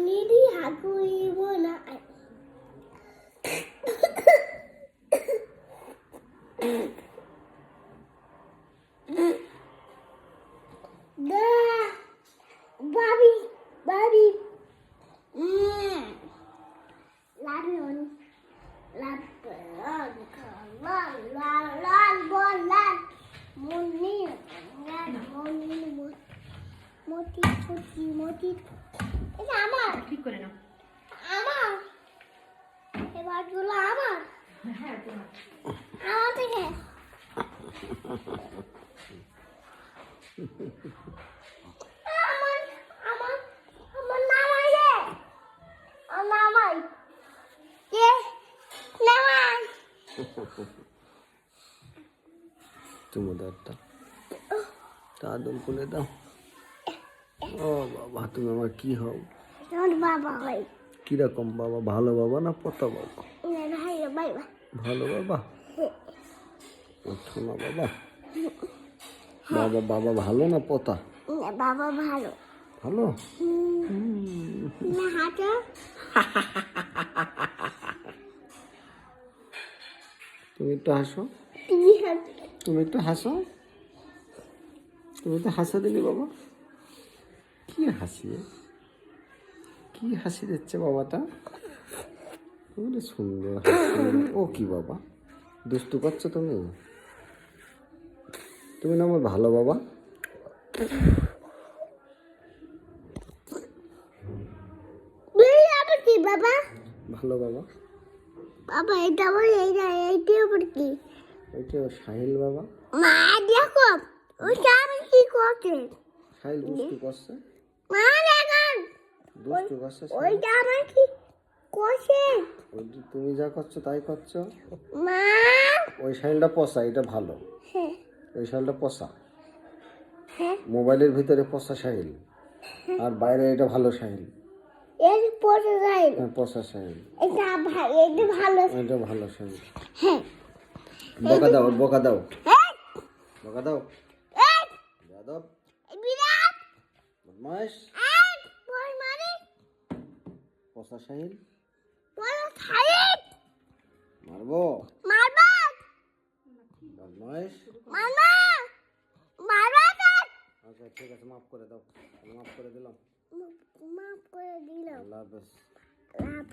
নিদি হাগুইব না da babi babi laron laron bolan muni moti choti moti এটা আমার ঠিক করে নাও। আমার এবার গুলো আমার হ্যাঁ তোমার। আমার থেকে আমার আমার আমার নামাই রে আমার নামাই কে নামাই তুমি দাঁতটা আদর করে দাও। ও বাবা, তুমি আমার কি হও? তোর বাবা হয় কিরকম বাবা? ভালো বাবা না পতা বাবা? ভাই ভাই ভালো বাবা। না বাবা, বাবা বাবা ভালো না পতা? বাবা ভালো ভালো। না হাঁটা তুমি একটু হাসো, তুমি হাঁটা তুমি একটু হাসো, তুমি তো হাসা দিলি বাবা। কি হাসি, কি হাসি দিচ্ছে বাবাটা, বলে সুন্দর হাসি। ও কি বাবা, দুষ্টু করছো তুমি? তুমি না আমার ভালো বাবা। আবার কি বাবা ভালো বাবা। বাবা এটা আবার এইটা আবার কি ওইটা সাহিল বাবা। মা দেখো ওইটা আমি কি করছে সাহিল দুষ্টু করছে, মা দেখেন দুষ্টু করছে সাহিল। ওইটা আমার কি করছে ওই তুমি যা করছো তাই করছো। মা ওই সাহিলটা পচা, এটা ভালো। হ্যাঁ ওই সাহিলটা পচা, হ্যাঁ মোবাইলের ভিতরে পচা সাহিল, আর বাইরে এটা ভালো সাহিল। এর পরে যাই পচা সাহিল, এটা ভাই এটা ভালো এটা ভালো সাহিল। হ্যাঁ বকা দাও, বকা দাও, এই বকা দাও। এই যাদব বিরাট বদমাইশ, এই বল মানে পচা সাহিল, বল খাইত মারবো। মারবা বদমাইশ। মারবা মারবা আচ্ছা ঠিক আছে, মাফ করে দাও, মাফ করে দিলাম। মাফ করে দিলাম আল্লাহ হাফেজ। লাভ